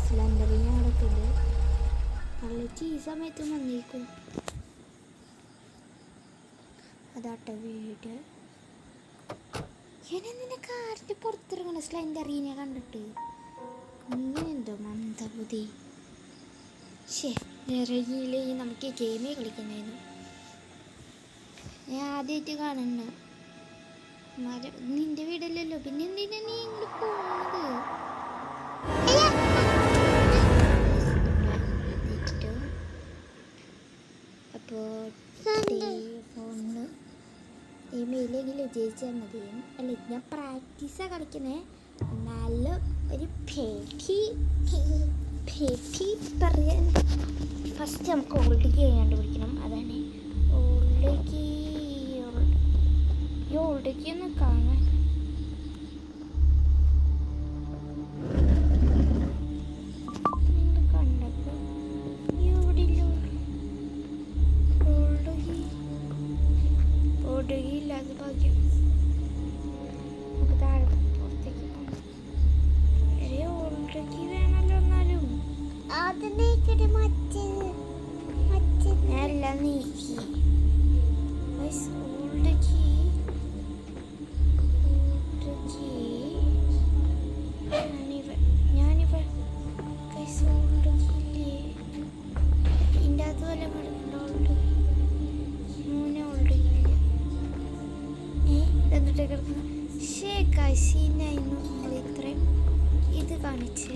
സ്ലെൻഡറിനെ നടക്കുന്നുണ്ട്. പള്ളിച്ച് ഈ സമയത്ത് വന്നേക്കും. അതാട്ട വീട്. നിന്നെ കാറിൻ്റെ പുറത്തിറങ്ങണം സ്ലെൻഡറിനെ കണ്ടിട്ട്. ഇങ്ങനെന്തോ മന്ദബുദ്ധി. ഇറങ്ങിയില്ലേ നമുക്ക് ഗെയിമേ കളിക്കുന്നതിന്. ഞാൻ ആദ്യമായിട്ട് കാണുന്നു. നിന്റെ വീടല്ലല്ലോ, പിന്നെ എന്തിനാ നീ ഇങ്ങോട്ട് പോകുന്നത്? അപ്പോൾ ഫോണിന് ഇമെയിലെങ്കിലും ജയിച്ചാൽ മതി. അല്ല, ഞാൻ പ്രാക്ടീസാണ് കളിക്കുന്നത്. നല്ല ഒരു പേറ്റി പറയാൻ ഫസ്റ്റ് നമുക്ക് ഓൾഡ് കീ കണ്ടുപിടിക്കണം. അതാണ് ഓൾഡ് കീ. ഈ ഓൾഡ് കീ ഒന്ന് കാണാൻ കണ്ടപ്പോൾ ഇവിടെ ഓൾഡ് കീ ഇല്ലാതെ ഭാഗ്യം. നമുക്ക് താഴെ പുറത്തേക്ക് പോകാം. ഓൾഡ് കീ വേണമല്ലോ. എന്നാലും എല്ലാം നീക്കി. ഓൾഡ് കീ ഞാനിവ ഓൾഡ് കീ ഇതിൻ്റെ അകത്ത് വല്ല മടുക്കണ്ട. ഓൾഡ് മൂന്ന് ഓൾഡ് കീ എന്നിട്ട് കിടക്കുന്നു. സീനായിരുന്നു അത് ഇത്രയും ഇത് കാണിച്ച്.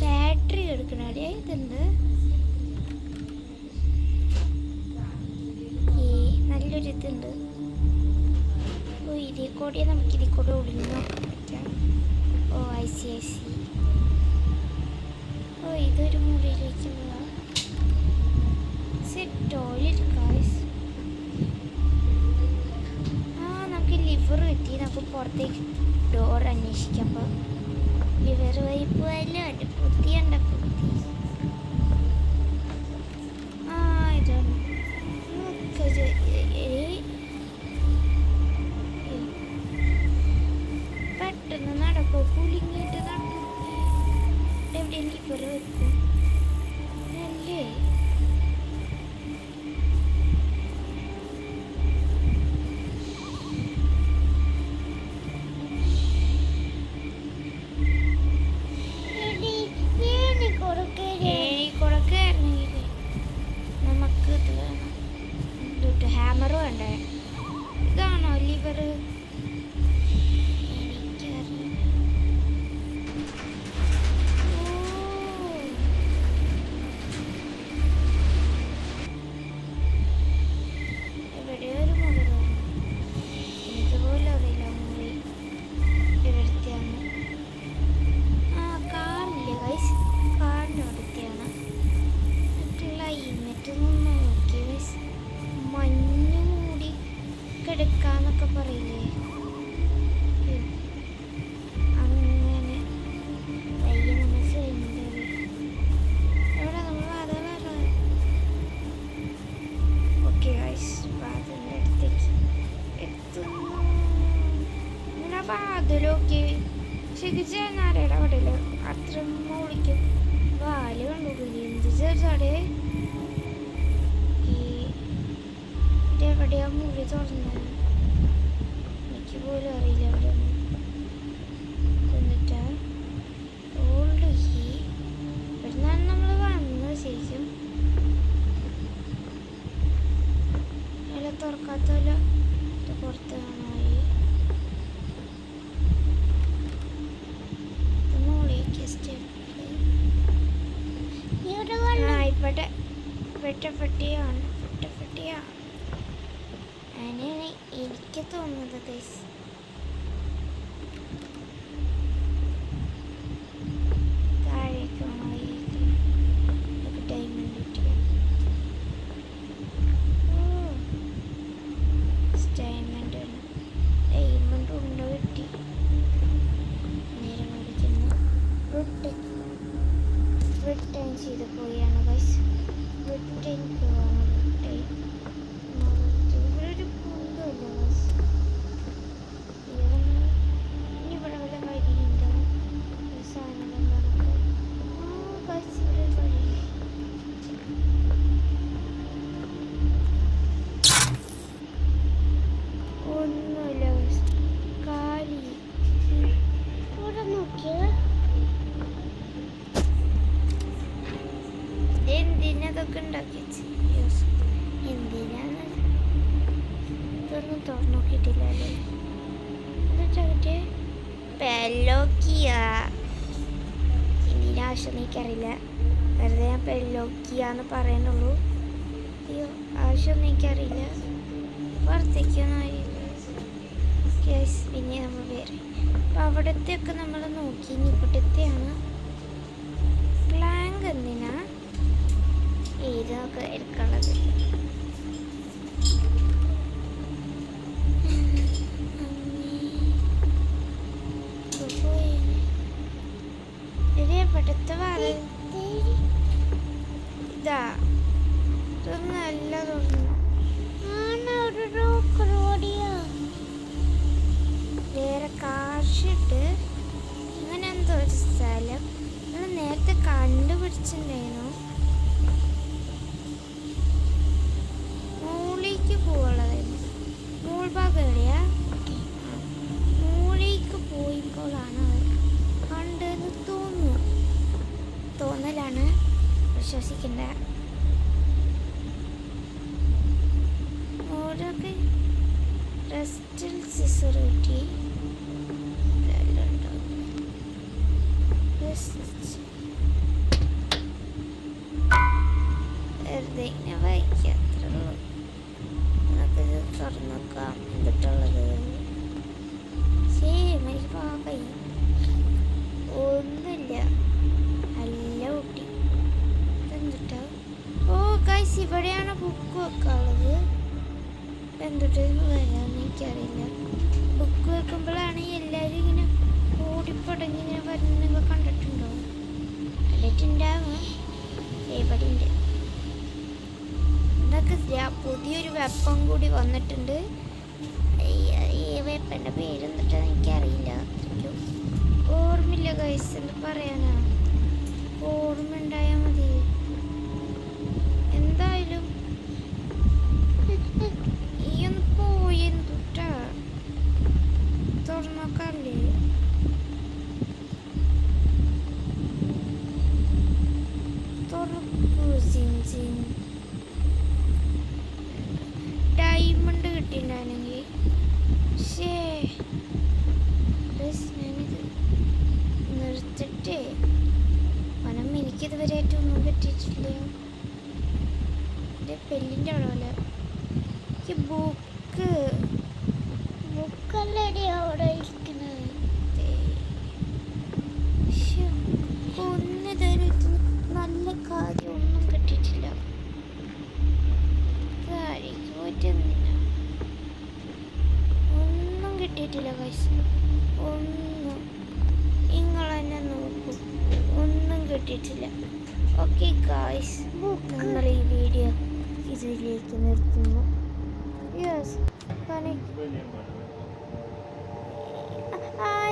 ബാറ്ററി എടുക്കണേ. ഇതുണ്ട് നല്ലൊരു ഇതുണ്ട്. ഇതിൽ കൂടെ നമുക്ക് ഇതിൽ കൂടെ ഒളിഞ്ഞു നോക്കാൻ പറ്റാം. I C. ഇതൊരു മുറിയിലേക്ക് പോവാം. Toilet guys. നമുക്ക് ലിവർ കിട്ടി. നമുക്ക് പുറത്തേക്ക് ഡോർ അന്വേഷിക്കാം. അപ്പോൾ ലിവർ വൈപ്പ് അല്ലോ. എൻ്റെ പുത്തിയുണ്ട പുത്തി. ഇതാണ് പെട്ടെന്ന് നടക്കോ. കുലുങ്ങിയിട്ട് നടക്കും. എവിടെ ലിവർ വെക്കും അല്ലേ? നമുക്ക് ഇത് വേണം. ഹാമർ വേണ്ടേ? ഇതാണോ ലിവർ? എടുക്കാന്നൊക്കെ പറയില്ലേ, അങ്ങനെ പയ്യെ നമ്മൾ സെൻറ്ററി എവിടെ നമ്മൾ വാതിൽ. ഓക്കെ ഗൈസ്, വാതിലിൻ്റെ അടുത്തേക്ക് എത്തുന്നു. ഇങ്ങനെ വാതിലൊക്കെ ശരിച്ചാരയുടെ അവിടെ അത്ര വിളിക്കും. വാല് കണ്ടുപിടിക്കും. എന്ത് ചെറുതാടേ എവിടെയാ മുറി തുറന്നത്? എനിക്ക് പോലും അറിയില്ല എവിടെ. എന്നിട്ട് ഓൾഡ് കീ ഇവിടുന്നാണ് നമ്മൾ വന്നത്. ശരിക്കും അല്ല തുറക്കാത്തല്ല. ഇത് പുറത്ത് കാണായി. മോളിലേക്ക് സ്റ്റെപ്പ് ഇവിടെ വെട്ടപ്പെട്ടിയാണ്. അങ്ങനെയാണ് എനിക്ക് തോന്നുന്നത് ഗൈസ്. താഴേക്ക് ഡയമണ്ട് കിട്ടിയ ഡയമണ്ട് ഉണ്ടോ കിട്ടി. നേരെ മേടിക്കുന്നു. റിട്ടേൺ ചെയ്ത് പോയാണ് ഗൈസ്. റിട്ടേൺ പോവാണ്. റിട്ടേൺ ഒന്നും തുറന്നു നോക്കിയിട്ടില്ല അല്ലേ. എന്നിട്ടാ കിട്ടിയേ? പെല്ലോക്കിയ. എന്തിനാ ആവശ്യം എനിക്കറിയില്ല. വെറുതെ ഞാൻ പെല്ലോക്കിയ എന്ന് പറയുന്നുള്ളൂ. അയ്യോ, ആവശ്യമൊന്നും എനിക്കറിയില്ല. പുറത്തേക്കൊന്നും അറിയില്ല. പിന്നെ നമ്മൾ വേറെ അപ്പം അവിടത്തെ ഒക്കെ നമ്മൾ നോക്കി. ഇനി ഇവിടത്തെയാണ്. പ്ലാങ്ക് എന്തിനാ ഏതൊക്കെ എടുക്കാനുള്ളത്? ഇവിടുത്തെ ഇതാ നല്ല തുറന്നു. വേറെ കാശിട്ട് ഇങ്ങനെ എന്തോ ഒരു സ്ഥലം നമ്മൾ നേരത്തെ കണ്ടുപിടിച്ചിട്ടുണ്ടായിരുന്നു. മൂളിക്ക് പോവുള്ളതായിരുന്നു. മൂൾ ഭാഗം എവിടെയാ? മൂളിക്ക് പോയിപ്പോഴാണ് കണ്ടെന്ന് തോന്നുന്നു. തോന്നലാണ്, വിശ്വസിക്കണ്ട. ഓരോക്കെ റെസ്റ്റിൽ സിസർ കിട്ടി. വെറുതെ ഇങ്ങനെ വായിക്കാം, അത്രേ ഉള്ളൂ. നമുക്കിത് തുറന്നു നോക്കാം എന്നിട്ടുള്ളത്. എനിക്ക് പോകാൻ ഒന്നുമില്ല. നല്ല കുട്ടി എന്തുട്ടാ? ഓ ഗൈസ്, ഇവിടെയാണ് ബുക്ക് വെക്കാനുള്ളത്. എന്തുട്ട് വരാമെന്ന് എനിക്കറിയില്ല. ബുക്ക് വെക്കുമ്പോഴാണ് എല്ലാവരും ഇങ്ങനെ ഓടിപ്പടങ്ങി ഇങ്ങനെ വരുന്നത്. നിങ്ങൾ കണ്ടിട്ടുണ്ടോ? കണ്ടിട്ടുണ്ടാവും. ഇവിടെ ഉണ്ട്. ഇതൊക്കെ പുതിയൊരു വെപ്പം കൂടി വന്നിട്ടുണ്ട്. ഈ വെപ്പൻ്റെ പേരെന്നിട്ടാന്ന് എനിക്കറിയില്ല. ഓർമ്മയില്ല ഗൈസ്, എന്ന് പറയാനാ. ഓർമ്മ ഉണ്ടായാൽ മതി. എന്തായാലും ഈ ഒന്ന് പോയി എന്തുട്ടാ തുറന്നോക്കാല്ലേ? തുറക്കൂ. ഡയമണ്ട് കിട്ടിയിട്ടുണ്ടായിരുന്നെങ്കിൽ. ഞാനിത് നിർത്തിട്ടേ പണം എനിക്കിതുവരെ ഒന്നും കിട്ടിയിട്ടില്ല. എൻ്റെ പെല്ലിൻ്റെ അളവല്ല. എനിക്ക് ബുക്കല്ലേ അവിടെ ഇരിക്കുന്നത്. നല്ല കാര്യം ഒന്നും കിട്ടിയിട്ടില്ല. താഴേക്ക് പോയിട്ടെന്തിനാ? ഒന്നും കിട്ടിയിട്ടില്ല ഗൈസ്. ഒന്നും. നിങ്ങൾ തന്നെ നോക്കൂ, ഒന്നും കിട്ടിയിട്ടില്ല. ഓക്കെ ഗൈസ്, നിങ്ങൾ ഈ വീഡിയോ ഇതിലേക്ക് നിർത്തുന്നു. യെസ്,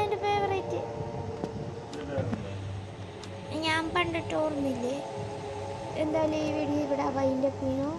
എൻ്റെ ഫേവറേറ്റ്. ഞാൻ പണ്ടിട്ട് ഓർമ്മയില്ലേ? എന്തായാലും ഈ വീഡിയോ ഇവിടെ വൈൻഡപ്പ് ചെയ്യണോ?